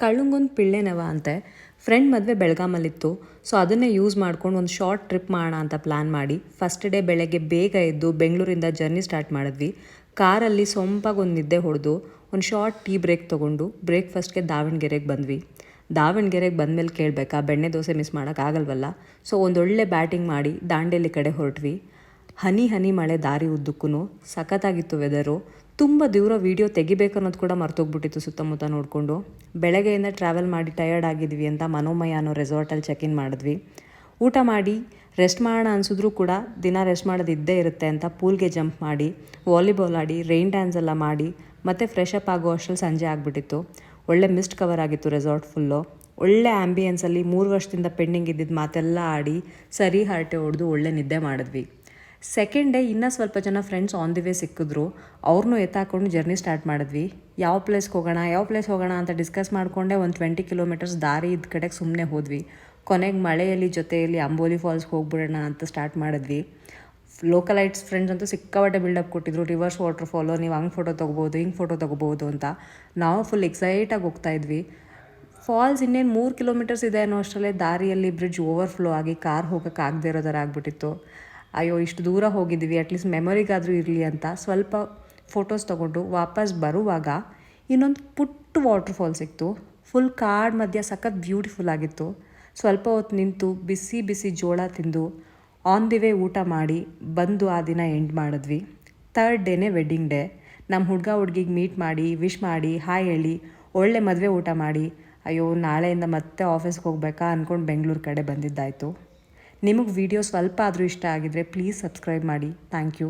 ಕಳ್ಳಂಗೊಂದು ಪಿಳ್ಳೆನವ ಅಂತೆ. ಫ್ರೆಂಡ್ ಮದುವೆ ಬೆಳಗಾಮಲ್ಲಿತ್ತು. ಸೊ ಅದನ್ನೇ ಯೂಸ್ ಮಾಡ್ಕೊಂಡು ಒಂದು ಶಾರ್ಟ್ ಟ್ರಿಪ್ ಮಾಡೋಣ ಅಂತ ಪ್ಲ್ಯಾನ್ ಮಾಡಿ ಫಸ್ಟ್ ಡೇ ಬೆಳಗ್ಗೆ ಬೇಗ ಎದ್ದು ಬೆಂಗಳೂರಿಂದ ಜರ್ನಿ ಸ್ಟಾರ್ಟ್ ಮಾಡಿದ್ವಿ. ಕಾರಲ್ಲಿ ಸೊಂಪಾಗಿ ಒಂದು ನಿದ್ದೆ ಹೊಡೆದು ಒಂದು ಶಾರ್ಟ್ ಟೀ ಬ್ರೇಕ್ ತೊಗೊಂಡು ಬ್ರೇಕ್ಫಾಸ್ಟ್ಗೆ ದಾವಣಗೆರೆಗೆ ಬಂದ್ವಿ. ದಾವಣಗೆರೆಗೆ ಬಂದಮೇಲೆ ಕೇಳಬೇಕಾ, ಬೆಣ್ಣೆ ದೋಸೆ ಮಿಸ್ ಮಾಡೋಕ್ಕಾಗಲ್ವಲ್ಲ. ಸೊ ಒಂದೊಳ್ಳೆ ಬ್ಯಾಟಿಂಗ್ ಮಾಡಿ ದಾಂಡೇಲಿ ಕಡೆ ಹೊರಟ್ವಿ. ಹನಿ ಹನಿ ಮಳೆ ದಾರಿ ಉದ್ದಕ್ಕೂ ಸಖತ್ತಾಗಿತ್ತು ವೆದರು. ತುಂಬ ದೂರ ವೀಡಿಯೋ ತೆಗಿಬೇಕು ಅನ್ನೋದು ಕೂಡ ಮರ್ತೋಗ್ಬಿಟ್ಟಿತ್ತು ಸುತ್ತಮುತ್ತ ನೋಡಿಕೊಂಡು. ಬೆಳಗ್ಗೆಯಿಂದ ಟ್ರಾವೆಲ್ ಮಾಡಿ ಟಯರ್ಡ್ ಆಗಿದ್ವಿ ಅಂತ ಮನೋಮಯ ಅನ್ನೋ ರೆಸಾರ್ಟಲ್ಲಿ ಚೆಕ್-ಇನ್ ಮಾಡಿದ್ವಿ. ಊಟ ಮಾಡಿ ರೆಸ್ಟ್ ಮಾಡೋಣ ಅನಿಸಿದ್ರೂ ಕೂಡ ದಿನ ರೆಸ್ಟ್ ಮಾಡೋದು ಇದ್ದೇ ಇರುತ್ತೆ ಅಂತ ಪೂಲ್ಗೆ ಜಂಪ್ ಮಾಡಿ ವಾಲಿಬಾಲ್ ಆಡಿ ರೈನ್ ಡ್ಯಾನ್ಸ್ ಎಲ್ಲ ಮಾಡಿ ಮತ್ತೆ ಫ್ರೆಶ್ ಅಪ್ ಆಗೋ ಅಷ್ಟರಲ್ಲಿ ಸಂಜೆ ಆಗಿಬಿಟ್ಟಿತ್ತು. ಒಳ್ಳೆ ಮಿಸ್ಟ್ ಕವರ್ ಆಗಿತ್ತು ರೆಸಾರ್ಟ್ ಫುಲ್ಲು. ಒಳ್ಳೆ ಆ್ಯಂಬಿಯನ್ಸಲ್ಲಿ 3 ವರ್ಷದಿಂದ ಪೆಂಡಿಂಗ್ ಇದ್ದಿದ್ದು ಮಾತೆಲ್ಲ ಆಡಿ ಸರಿ ಹರಟೆ ಹೊಡೆದು ಒಳ್ಳೆ ನಿದ್ದೆ ಮಾಡಿದ್ವಿ. ಸೆಕೆಂಡ್ ಡೇ ಇನ್ನೂ ಸ್ವಲ್ಪ ಜನ ಫ್ರೆಂಡ್ಸ್ ಆನ್ ದಿ ವೇ ಸಿಕ್ಕಿದ್ರು. ಅವ್ರನ್ನೂ ಎತ್ತಾಕೊಂಡು ಜರ್ನಿ ಸ್ಟಾರ್ಟ್ ಮಾಡಿದ್ವಿ. ಯಾವ ಪ್ಲೇಸ್ಗೆ ಹೋಗೋಣ ಅಂತ ಡಿಸ್ಕಸ್ ಮಾಡಿಕೊಂಡೆ ಒಂದು 20 ಕಿಲೋಮೀಟರ್ಸ್ ದಾರಿ ಇದ್ದ ಕಡೆಗೆ ಸುಮ್ಮನೆ ಹೋದ್ವಿ. ಕೊನೆಗೆ ಮಳೆಯಲ್ಲಿ ಜೊತೆಯಲ್ಲಿ ಅಂಬೋಲಿ ಫಾಲ್ಸ್ಗೆ ಹೋಗ್ಬಿಡೋಣ ಅಂತ ಸ್ಟಾರ್ಟ್ ಮಾಡಿದ್ವಿ. ಲೋಕಲೈಟ್ಸ್ ಫ್ರೆಂಡ್ಸ್ ಅಂತೂ ಸಿಕ್ಕಾಪಟ್ಟೆ ಬಿಲ್ಡಪ್ ಕೊಟ್ಟಿದ್ರು. ರಿವರ್ಸ್ ವಾಟರ್ ಫಾಲು, ನೀವು ಹಂಗೆ ಫೋಟೋ ತೊಗೋಬೋದು, ಹಿಂಗೆ ಫೋಟೋ ತೊಗೋಬೋದು ಅಂತ. ನಾವು ಫುಲ್ ಎಕ್ಸೈಟಾಗಿ ಹೋಗ್ತಾಯಿದ್ವಿ. ಫಾಲ್ಸ್ ಇನ್ನೇನು 3 ಕಿಲೋಮೀಟರ್ಸ್ ಇದೆ ಅನ್ನೋ ಅಷ್ಟರಲ್ಲೇ ದಾರಿಯಲ್ಲಿ ಬ್ರಿಡ್ಜ್ ಓವರ್ಫ್ಲೋ ಆಗಿ ಕಾರ್ ಹೋಗೋಕ್ಕಾಗದೇ ಇರೋ ಥರ ಆಗಿಬಿಟ್ಟಿತ್ತು. ಅಯ್ಯೋ, ಇಷ್ಟು ದೂರ ಹೋಗಿದ್ದೀವಿ, ಅಟ್ಲೀಸ್ಟ್ ಮೆಮೊರಿಗಾದರೂ ಇರಲಿ ಅಂತ ಸ್ವಲ್ಪ ಫೋಟೋಸ್ ತೊಗೊಂಡು ವಾಪಸ್ ಬರುವಾಗ ಇನ್ನೊಂದು ಪುಟ್ಟ ವಾಟರ್ ಫಾಲ್ ಸಿಕ್ತು. ಫುಲ್ ಕಾಡು ಮಧ್ಯ ಸಖತ್ ಬ್ಯೂಟಿಫುಲ್ ಆಗಿತ್ತು. ಸ್ವಲ್ಪ ಹೊತ್ತು ನಿಂತು ಬಿಸಿ ಬಿಸಿ ಜೋಳ ತಿಂದು ಆನ್ ದಿ ವೇ ಊಟ ಮಾಡಿ ಬಂದು ಆ ದಿನ ಎಂಡ್ ಮಾಡಿದ್ವಿ. ಥರ್ಡ್ ಡೇನೇ ವೆಡ್ಡಿಂಗ್ ಡೇ. ನಮ್ಮ ಹುಡುಗಿಗೆ ಮೀಟ್ ಮಾಡಿ ವಿಶ್ ಮಾಡಿ ಹಾಯ್ ಹೇಳಿ ಒಳ್ಳೆ ಮದುವೆ ಊಟ ಮಾಡಿ ಅಯ್ಯೋ ನಾಳೆಯಿಂದ ಮತ್ತೆ ಆಫೀಸ್ಗೆ ಹೋಗ್ಬೇಕಾ ಅಂದ್ಕೊಂಡು ಬೆಂಗಳೂರು ಕಡೆ ಬಂದಿದ್ದಾಯಿತು. ನಿಮಗೆ ವಿಡಿಯೋ ಸ್ವಲ್ಪ ಆದರೂ ಇಷ್ಟ ಆಗಿದ್ರೆ ಪ್ಲೀಸ್ ಸಬ್ಸ್ಕ್ರೈಬ್ ಮಾಡಿ. Thank you.